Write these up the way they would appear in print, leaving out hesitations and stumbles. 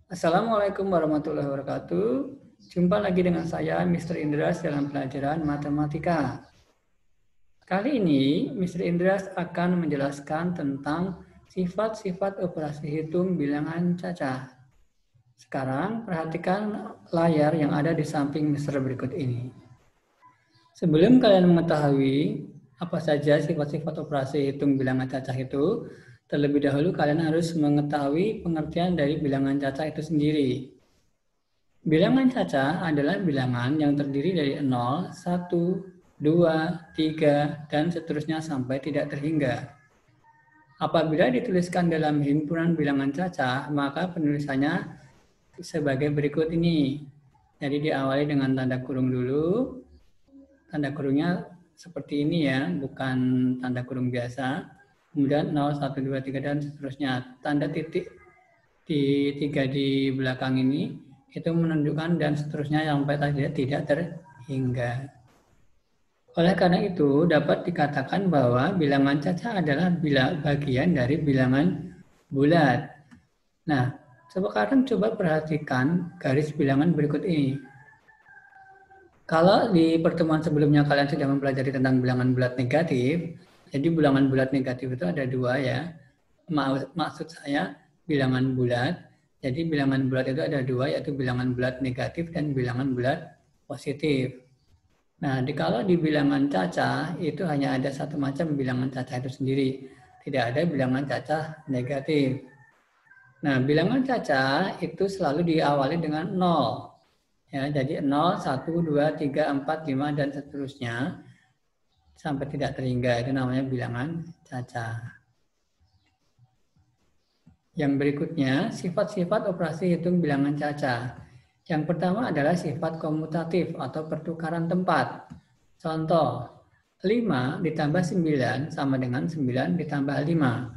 Assalamualaikum warahmatullahi wabarakatuh. Jumpa lagi dengan saya, Mr. Indras, dalam pelajaran matematika. Kali ini, Mr. Indras akan menjelaskan tentang sifat-sifat operasi hitung bilangan cacah. Sekarang, perhatikan layar yang ada di samping Mr. berikut ini. Sebelum kalian mengetahui apa saja sifat-sifat operasi hitung bilangan cacah itu, terlebih dahulu kalian harus mengetahui pengertian dari bilangan cacah itu sendiri. Bilangan cacah adalah bilangan yang terdiri dari 0, 1, 2, 3, dan seterusnya sampai tidak terhingga. Apabila dituliskan dalam himpunan bilangan cacah, maka penulisannya sebagai berikut ini. Jadi diawali dengan tanda kurung dulu. Tanda kurungnya seperti ini ya, bukan tanda kurung biasa. Kemudian 0, 1, 2, 3, dan seterusnya. Tanda titik di 3 di belakang ini itu menunjukkan dan seterusnya sampai tidak terhingga. Oleh karena itu, dapat dikatakan bahwa bilangan cacah adalah bagian dari bilangan bulat. Nah, sekarang coba perhatikan garis bilangan berikut ini. Kalau di pertemuan sebelumnya kalian sudah mempelajari tentang bilangan bulat negatif, jadi bilangan bulat negatif itu ada dua ya. Maksud saya bilangan bulat. Jadi bilangan bulat itu ada dua, yaitu bilangan bulat negatif dan bilangan bulat positif. Nah, kalau di bilangan cacah itu hanya ada satu macam bilangan cacah itu sendiri. Tidak ada bilangan cacah negatif. Nah, bilangan cacah itu selalu diawali dengan 0. Ya, jadi 0, 1, 2, 3, 4, 5, dan seterusnya sampai tidak terhingga. Itu namanya bilangan cacah. Yang berikutnya, sifat-sifat operasi hitung bilangan cacah. Yang pertama adalah sifat komutatif atau pertukaran tempat. Contoh, 5 ditambah 9 sama dengan 9 ditambah 5.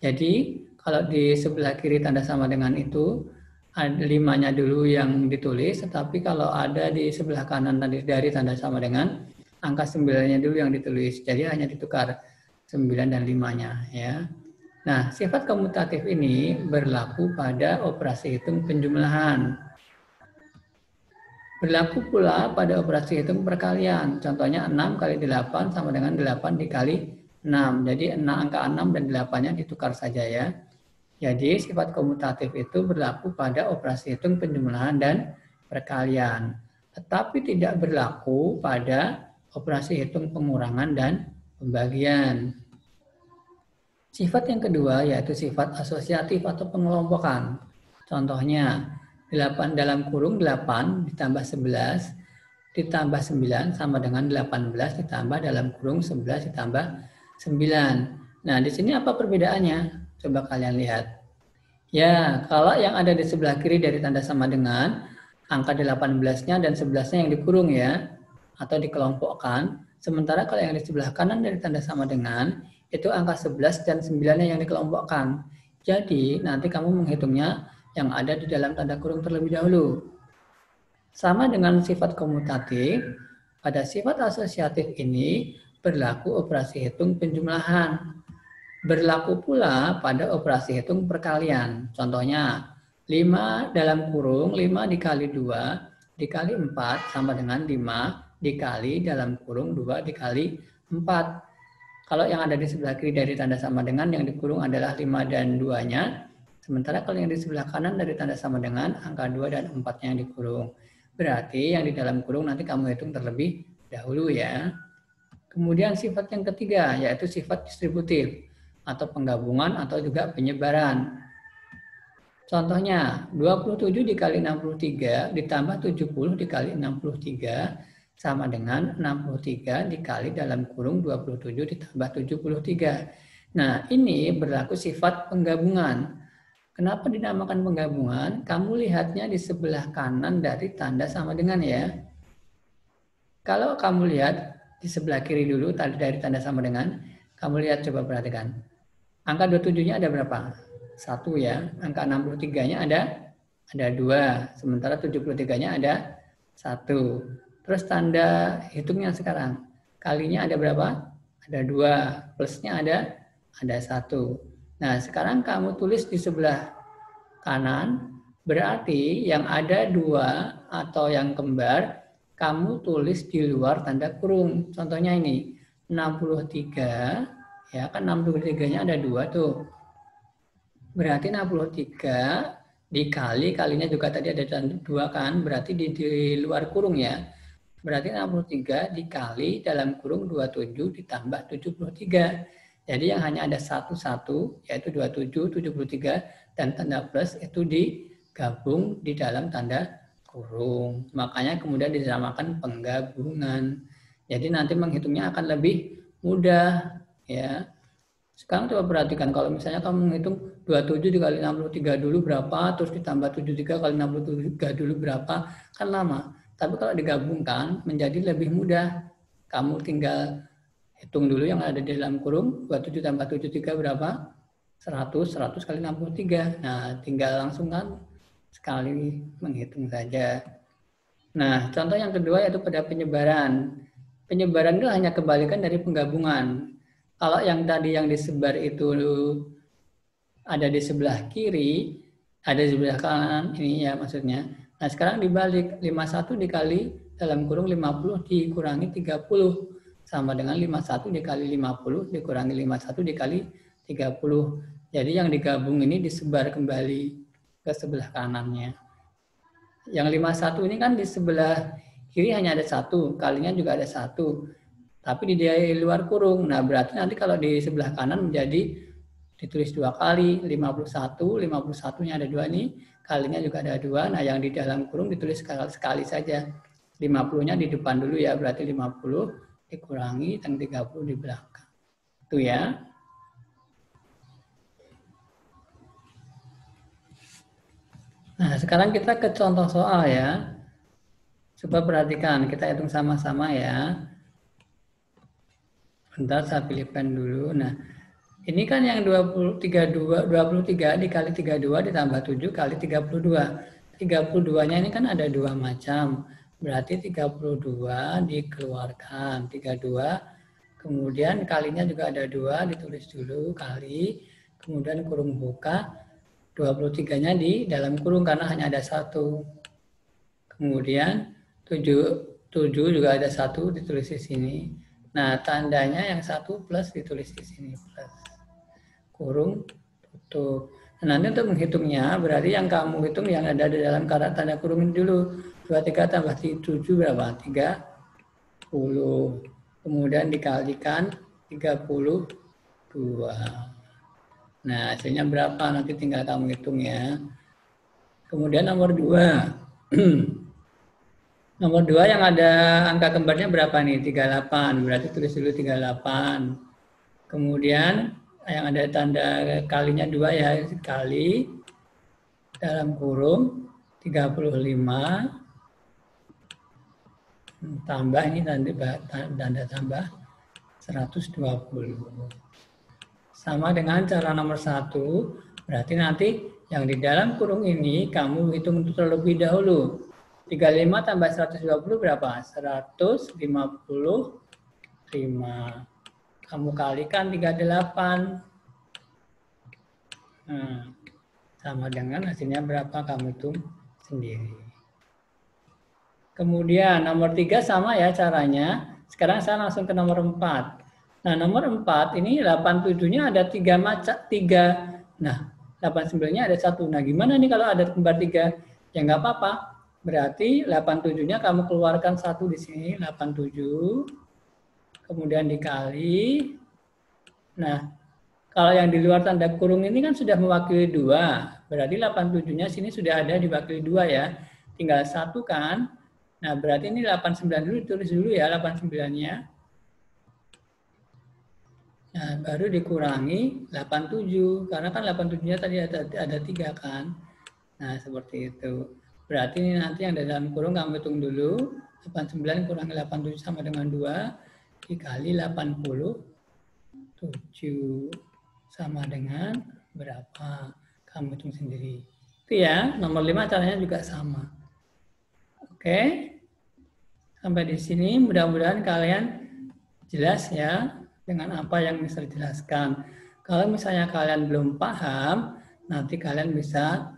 Jadi, kalau di sebelah kiri tanda sama dengan itu, ada 5-nya dulu yang ditulis, tetapi kalau ada di sebelah kanan dari tanda sama dengan, angka 9-nya dulu yang ditulis. Jadi hanya ditukar 9 dan 5-nya. Ya. Nah, sifat komutatif ini berlaku pada operasi hitung penjumlahan. Berlaku pula pada operasi hitung perkalian. Contohnya 6 kali 8 sama dengan 8 dikali 6. Jadi angka 6 dan 8-nya ditukar saja ya. Jadi sifat komutatif itu berlaku pada operasi hitung penjumlahan dan perkalian. Tetapi tidak berlaku pada operasi hitung pengurangan dan pembagian. Sifat yang kedua yaitu sifat asosiatif atau pengelompokan. Contohnya 8 dalam kurung 8 ditambah 11 ditambah 9 sama dengan 18 ditambah dalam kurung 11 ditambah 9. Nah, di sini apa perbedaannya? Coba kalian lihat. Ya, kalau yang ada di sebelah kiri dari tanda sama dengan, angka 18-nya dan 11-nya yang dikurung ya, atau dikelompokkan. Sementara kalau yang di sebelah kanan dari tanda sama dengan, itu angka 11 dan 9-nya yang dikelompokkan. Jadi, nanti kamu menghitungnya yang ada di dalam tanda kurung terlebih dahulu. Sama dengan sifat komutatif, pada sifat asosiatif ini berlaku operasi hitung penjumlahan. Berlaku pula pada operasi hitung perkalian. Contohnya, 5 dalam kurung 5 dikali 2 dikali 4 sama dengan 5 dikali dalam kurung 2 dikali 4. Kalau yang ada di sebelah kiri dari tanda sama dengan, yang dikurung adalah 5 dan 2-nya. Sementara kalau yang di sebelah kanan dari tanda sama dengan, angka 2 dan 4-nya yang dikurung. Berarti yang di dalam kurung nanti kamu hitung terlebih dahulu ya. Kemudian sifat yang ketiga, yaitu sifat distributif atau penggabungan atau juga penyebaran. Contohnya, 27 dikali 63 ditambah 70 dikali 63 sama dengan 63 dikali dalam kurung 27 ditambah 73. Nah, ini berlaku sifat penggabungan. Kenapa dinamakan penggabungan? Kamu lihatnya di sebelah kanan dari tanda sama dengan ya. Kalau kamu lihat di sebelah kiri dulu dari tanda sama dengan, kamu lihat coba perhatikan. Angka 27-nya ada berapa? 1 ya. Angka 63-nya ada 2. Sementara 73-nya ada 1. Terus tanda hitungnya sekarang. Kalinya ada berapa? Ada 2. Plusnya ada 1. Nah, sekarang kamu tulis di sebelah kanan Berarti yang ada 2 atau yang kembar, kamu tulis di luar tanda kurung. Contohnya ini, 63, ya kan 63-nya ada 2 tuh. Berarti 63 dikali, kalinya juga tadi ada 2 kan, berarti di luar kurung ya. Berarti 63 dikali dalam kurung 27 ditambah 73. Jadi yang hanya ada 1, yaitu 27, 73, dan tanda plus itu digabung di dalam tanda kurung. Makanya kemudian dinamakan penggabungan. Jadi nanti menghitungnya akan lebih mudah. Ya. Sekarang coba perhatikan, kalau misalnya kamu menghitung 27 dikali 63 dulu berapa, terus ditambah 73 kali 63 dulu berapa, kan lama. Tapi kalau digabungkan menjadi lebih mudah. Kamu tinggal hitung dulu yang ada di dalam kurung, 27 tambah 73 berapa? 100 kali 63. Nah, tinggal langsung kan sekali menghitung saja. Nah, contoh yang kedua yaitu pada penyebaran. Penyebaran itu hanya kebalikan dari penggabungan. Kalau yang tadi yang disebar itu ada di sebelah kiri, ada di sebelah kanan, ini ya maksudnya. Nah sekarang dibalik, 51 dikali dalam kurung 50 dikurangi 30. Sama dengan 51 dikali 50 dikurangi 51 dikali 30. Jadi yang digabung ini disebar kembali ke sebelah kanannya. Yang 51 ini kan di sebelah kiri hanya ada 1, kalinya juga ada 1. Tapi di luar kurung. Nah, berarti nanti kalau di sebelah kanan menjadi ditulis 2 kali, 51, 51-nya ada 2 nih, kalinya juga ada 2. Nah, yang di dalam kurung ditulis sekali saja. 50-nya di depan dulu ya, berarti 50 dikurangi dan 30 di belakang. Itu ya. Nah, sekarang kita ke contoh soal ya. Coba perhatikan, kita hitung sama-sama ya. Bentar saya pilih pen dulu. Nah, ini kan yang 23 dikali 32 ditambah 7 kali 32. 32-nya ini kan ada 2 macam. Berarti 32 dikeluarkan. 32, kemudian kalinya juga ada 2, ditulis dulu kali. Kemudian kurung buka, 23-nya di dalam kurung karena hanya ada 1. Kemudian 7 juga ada 1, ditulis di sini. Nah, tandanya yang 1 plus ditulis di sini plus. Kurung tutup. Nah, nanti untuk menghitungnya, berarti yang kamu hitung yang ada di dalam tanda kurung ini dulu. 23 tambah 7 berapa? 30. Kemudian dikalikan 32. Nah, hasilnya berapa? Nanti tinggal kamu hitung ya. Kemudian nomor 2. Nomor 2 yang ada angka kembarnya berapa nih? 38. Berarti tulis dulu 38. Kemudian yang ada tanda kalinya 2 ya, kali dalam kurung 35 tambah ini tanda tambah 120. Sama dengan cara nomor 1, berarti nanti yang di dalam kurung ini kamu hitung terlebih dahulu. 35 tambah 120 berapa? 155. Kamu kalikan 38. Nah, sama dengan hasilnya berapa kamu hitung sendiri. Kemudian nomor 3 sama ya caranya. Sekarang saya langsung ke nomor 4. Nah, nomor 4 ini 87-nya ada 3 macam 3. Nah, 89-nya ada 1. Nah, gimana nih kalau ada kembar 3? Ya nggak apa-apa. Berarti 87-nya kamu keluarkan 1 di sini, 87. Kemudian dikali. Nah, kalau yang di luar tanda kurung ini kan sudah mewakili 2. Berarti 87-nya sini sudah ada diwakili 2 ya. Tinggal 1 kan. Nah, berarti ini 89 dulu, ditulis dulu ya 89-nya. Nah, baru dikurangi 87. Karena kan 87-nya tadi ada 3 kan. Nah, seperti itu. Berarti ini nanti yang dalam kurung kamu hitung dulu. 89 kurangi 87 sama dengan 2. Dikali 87. Sama dengan berapa? Kamu hitung sendiri. Itu ya, nomor 5 caranya juga sama. Oke. Sampai di sini mudah-mudahan kalian jelas ya dengan apa yang bisa dijelaskan. Kalau misalnya kalian belum paham, nanti kalian bisa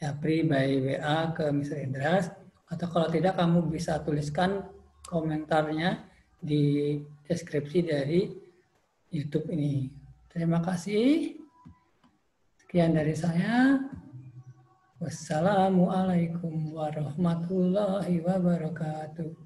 japri by WA ke Mr. Indras, atau kalau tidak kamu bisa tuliskan komentarnya di deskripsi dari YouTube ini. Terima kasih. Sekian dari saya. Wassalamualaikum warahmatullahi wabarakatuh.